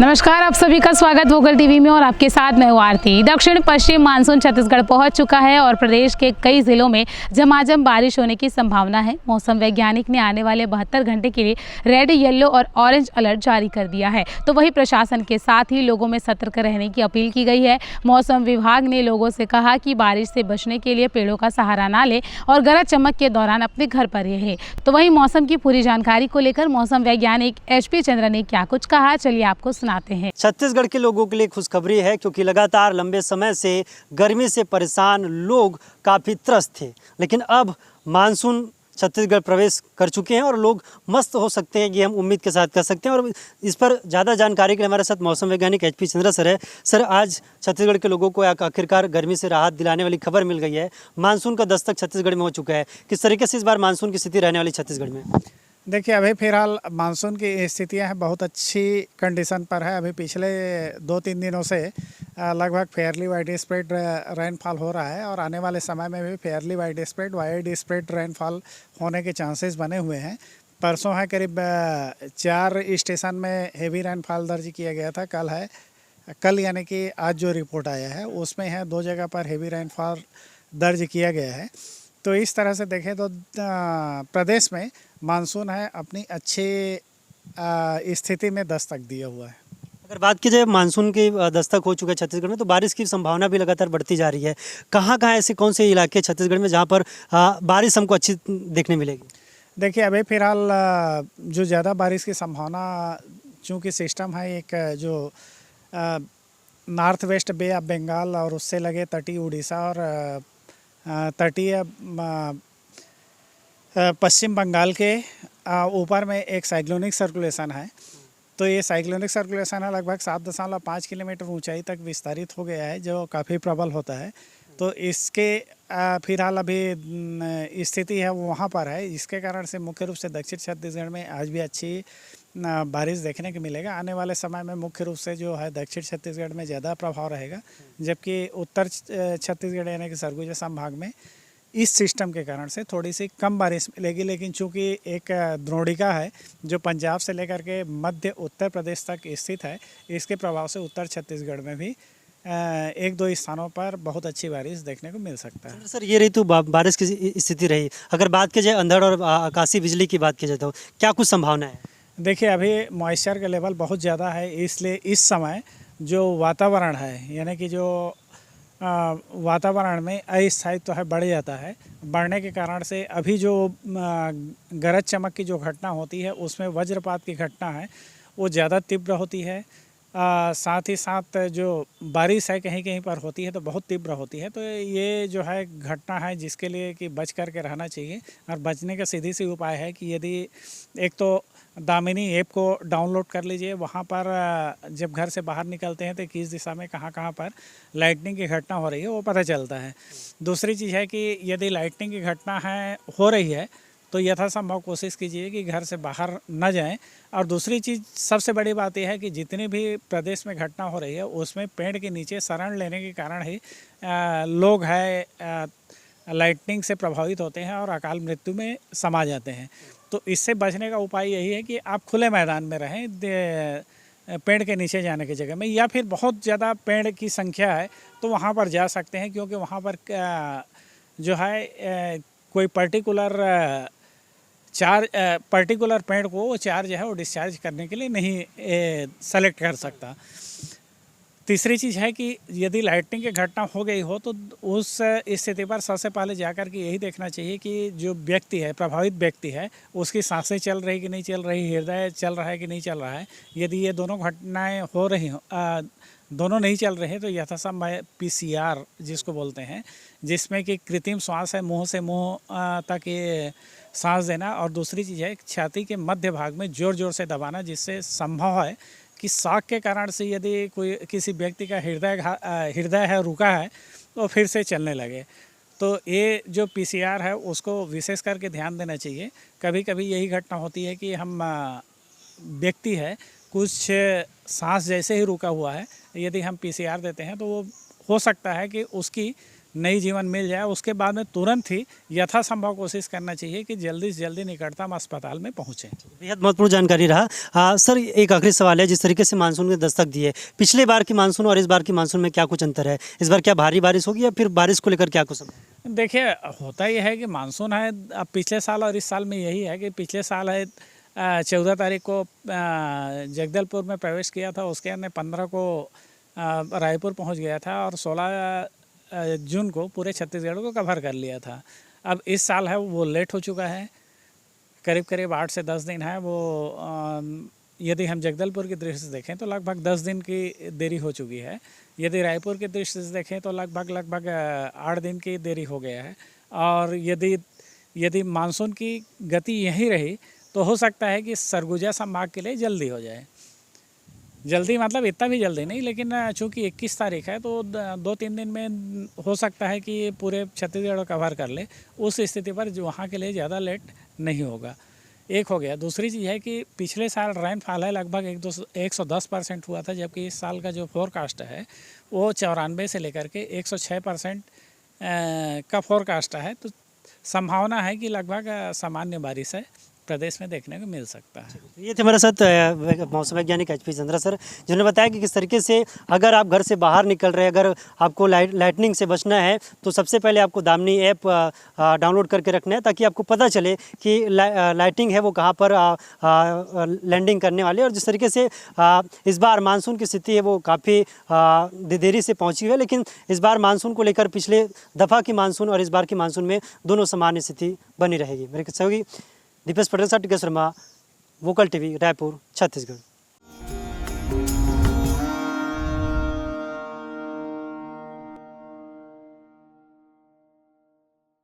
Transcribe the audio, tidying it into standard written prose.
नमस्कार, आप सभी का स्वागत वोकल टीवी में और आपके साथ मैं हूं आरती। दक्षिण पश्चिम मानसून छत्तीसगढ़ पहुंच चुका है और प्रदेश के कई जिलों में झमाझम बारिश होने की संभावना है। मौसम वैज्ञानिक ने आने वाले 72 घंटे के लिए रेड, येलो और ऑरेंज अलर्ट जारी कर दिया है। तो वहीं प्रशासन के साथ ही लोगों में सतर्क रहने की अपील की गई है। मौसम विभाग ने लोगों से कहा कि बारिश से बचने के लिए पेड़ों का सहारा ना लें और गरज चमक के दौरान अपने घर पर रहें। तो वहीं मौसम की पूरी जानकारी को लेकर मौसम वैज्ञानिक HP चंद्र ने क्या कुछ कहा, चलिए आपको सुनाते हैं। छत्तीसगढ़ के लोगों के लिए खुशखबरी है, क्योंकि लगातार लंबे समय से गर्मी से परेशान लोग काफ़ी त्रस्त थे, लेकिन अब मानसून छत्तीसगढ़ प्रवेश कर चुके हैं और लोग मस्त हो सकते हैं, ये हम उम्मीद के साथ कर सकते हैं। और इस पर ज़्यादा जानकारी के लिए हमारे साथ मौसम वैज्ञानिक HP चंद्र सर है। सर, आज छत्तीसगढ़ के लोगों को आखिरकार गर्मी से राहत दिलाने वाली खबर मिल गई है। मानसून का दस्तक छत्तीसगढ़ में हो चुका है। किस तरीके से इस बार मानसून की स्थिति रहने वाली छत्तीसगढ़ में? देखिए, अभी फ़िलहाल मानसून की स्थितियां हैं बहुत अच्छी कंडीशन पर है। अभी पिछले 2-3 दिनों से लगभग फेयरली वाइड स्प्रेड रेनफॉल हो रहा है और आने वाले समय में भी फेयरली वाइड स्प्रेड रेनफॉल होने के चांसेस बने हुए हैं। परसों है करीब 4 स्टेशन में हेवी रेनफॉल दर्ज किया गया था। कल यानी कि आज जो रिपोर्ट आया है उसमें है 2 जगह पर हेवी रेनफॉल दर्ज किया गया है। तो इस तरह से देखें तो प्रदेश में मानसून है अपनी अच्छी स्थिति में दस्तक दिया हुआ है। अगर बात की जाए मानसून की दस्तक हो चुका है छत्तीसगढ़ में, तो बारिश की संभावना भी लगातार बढ़ती जा रही है। कहाँ कहाँ ऐसे कौन से इलाके छत्तीसगढ़ में जहाँ पर बारिश हमको अच्छी देखने मिलेगी? देखिए, अभी फ़िलहाल जो ज़्यादा बारिश की संभावना, चूँकि सिस्टम है एक जो north west Bay of Bengal और उससे लगे तटीय उड़ीसा और तटीय पश्चिम बंगाल के ऊपर में एक साइक्लोनिक सर्कुलेशन है। तो ये साइक्लोनिक सर्कुलेशन है लगभग 7.5 किलोमीटर ऊंचाई तक विस्तारित हो गया है, जो काफ़ी प्रबल होता है। तो इसके फिलहाल अभी स्थिति है वो वहाँ पर है। इसके कारण से मुख्य रूप से दक्षिण छत्तीसगढ़ में आज भी अच्छी बारिश देखने को मिलेगा। आने वाले समय में मुख्य रूप से जो है दक्षिण छत्तीसगढ़ में ज़्यादा प्रभाव रहेगा, जबकि उत्तर छत्तीसगढ़ यानी कि सरगुजा संभाग में इस सिस्टम के कारण से थोड़ी सी कम बारिश मिलेगी। लेकिन चूंकि एक द्रोणिका है जो पंजाब से लेकर के मध्य उत्तर प्रदेश तक स्थित है, इसके प्रभाव से उत्तर छत्तीसगढ़ में भी 1-2 स्थानों पर बहुत अच्छी बारिश देखने को मिल सकता है। सर, ये रही तो बारिश की स्थिति रही। अगर बात की जाए अंधड़ और आकाशीय बिजली की बात की जाए तो क्या कुछ संभावना है? देखिए, अभी मॉइस्चर का लेवल बहुत ज़्यादा है, इसलिए इस समय जो वातावरण है यानी कि जो वातावरण में अस्थायित्व है बढ़ जाता है। बढ़ने के कारण से अभी जो गरज चमक की जो घटना होती है उसमें वज्रपात की घटना है वो ज़्यादा तीव्र होती है। साथ ही साथ जो बारिश है कहीं कहीं पर होती है तो बहुत तीव्र होती है। तो ये जो है घटना है जिसके लिए कि बच कर के रहना चाहिए। और बचने का सीधी सी उपाय है कि यदि एक तो दामिनी ऐप को डाउनलोड कर लीजिए। वहाँ पर जब घर से बाहर निकलते हैं तो किस दिशा में कहाँ पर लाइटनिंग की घटना हो रही है वो पता चलता है। दूसरी चीज़ है कि यदि लाइटनिंग की घटना हो रही है तो यथासंभव कोशिश कीजिए कि घर से बाहर न जाएं। और दूसरी चीज़ सबसे बड़ी बात यह है कि जितनी भी प्रदेश में घटना हो रही है उसमें पेड़ के नीचे शरण लेने के कारण ही लोग लाइटनिंग से प्रभावित होते हैं और अकाल मृत्यु में समा जाते हैं। तो इससे बचने का उपाय यही है कि आप खुले मैदान में रहें, पेड़ के नीचे जाने की जगह में, या फिर बहुत ज़्यादा पेड़ की संख्या है तो वहाँ पर जा सकते हैं, क्योंकि वहाँ पर जो है कोई पर्टिकुलर पेड़ को वो चार्ज है वो डिस्चार्ज करने के लिए नहीं सेलेक्ट कर सकता। तीसरी चीज़ है कि यदि लाइटनिंग की घटना हो गई हो तो उस स्थिति पर सबसे पहले जाकर के यही देखना चाहिए कि जो व्यक्ति है, प्रभावित व्यक्ति है, उसकी सांसें चल रही कि नहीं चल रही, हृदय चल रहा है कि नहीं चल रहा है। यदि ये दोनों घटनाएं हो रही हो, दोनों नहीं चल रहे तो यथासंभव PCR जिसको बोलते हैं, जिसमें कि कृत्रिम श्वास है, मुंह से मुंह तक ये सांस देना। और दूसरी चीज़ है छाती के मध्य भाग में ज़ोर ज़ोर से दबाना, जिससे संभव है कि शॉक के कारण से यदि किसी व्यक्ति का हृदय है रुका है तो फिर से चलने लगे। तो ये जो PCR है उसको विशेष करके ध्यान देना चाहिए। कभी कभी यही घटना होती है कि हम व्यक्ति है कुछ सांस जैसे ही रुका हुआ है, यदि हम PCR देते हैं तो वो हो सकता है कि उसकी नई जीवन मिल जाए, उसके बाद में तुरंत ही यथासंभव कोशिश करना चाहिए कि जल्दी से जल्दी निकटतम अस्पताल में पहुँचें। बेहद महत्वपूर्ण जानकारी रहा। सर, एक आखिरी सवाल है, जिस तरीके से मानसून ने दस्तक दी है, पिछले बार की मानसून और इस बार की मानसून में क्या कुछ अंतर है? इस बार क्या भारी बारिश होगी या फिर बारिश को लेकर क्या कुछ? देखिए, होता यह है कि मानसून है, अब पिछले साल और इस साल में यही है कि पिछले साल है 14 तारीख को जगदलपुर में प्रवेश किया था, उसके अन्य 15 को रायपुर पहुंच गया था और 16 जून को पूरे छत्तीसगढ़ को कवर कर लिया था। अब इस साल है वो लेट हो चुका है, करीब करीब 8 से 10 दिन है वो। यदि हम जगदलपुर की दृष्टि से देखें तो लगभग 10 दिन की देरी हो चुकी है। यदि रायपुर की दृष्टि से देखें तो लगभग 8 दिन की देरी हो गया है। और यदि मानसून की गति यही रही तो हो सकता है कि सरगुजा संभाग के लिए जल्दी हो जाए। जल्दी मतलब इतना भी जल्दी नहीं, लेकिन चूँकि 21 तारीख है तो 2-3 दिन में हो सकता है कि पूरे छत्तीसगढ़ कवर कर ले। उस स्थिति पर जो वहाँ के लिए ज़्यादा लेट नहीं होगा। एक हो गया। दूसरी चीज़ है कि पिछले साल रेनफॉल है लगभग 110% हुआ था, जबकि इस साल का जो फोरकास्ट है वो 94 से लेकर के 106% का फोरकास्ट है। तो संभावना है कि लगभग सामान्य बारिश है प्रदेश में देखने को मिल सकता है। ये थे हमारे साथ मौसम वैज्ञानिक एचपी चंद्रा सर, जिन्होंने बताया कि किस तरीके से अगर आप घर से बाहर निकल रहे हैं, अगर आपको लाइटनिंग से बचना है तो सबसे पहले आपको दामिनी ऐप डाउनलोड करके रखना है, ताकि आपको पता चले कि लाइटिंग है वो कहाँ पर लैंडिंग करने वाली है। और जिस तरीके से इस बार मानसून की स्थिति है वो काफ़ी देरी से पहुँची है, लेकिन इस बार मानसून को लेकर पिछले दफ़ा की मानसून और इस बार की मानसून में दोनों सामान्य स्थिति बनी रहेगी। मेरे सहयोगी दीपेश पटेल साथ टिकेश शर्मा, वोकल टीवी, रायपुर, छत्तीसगढ़।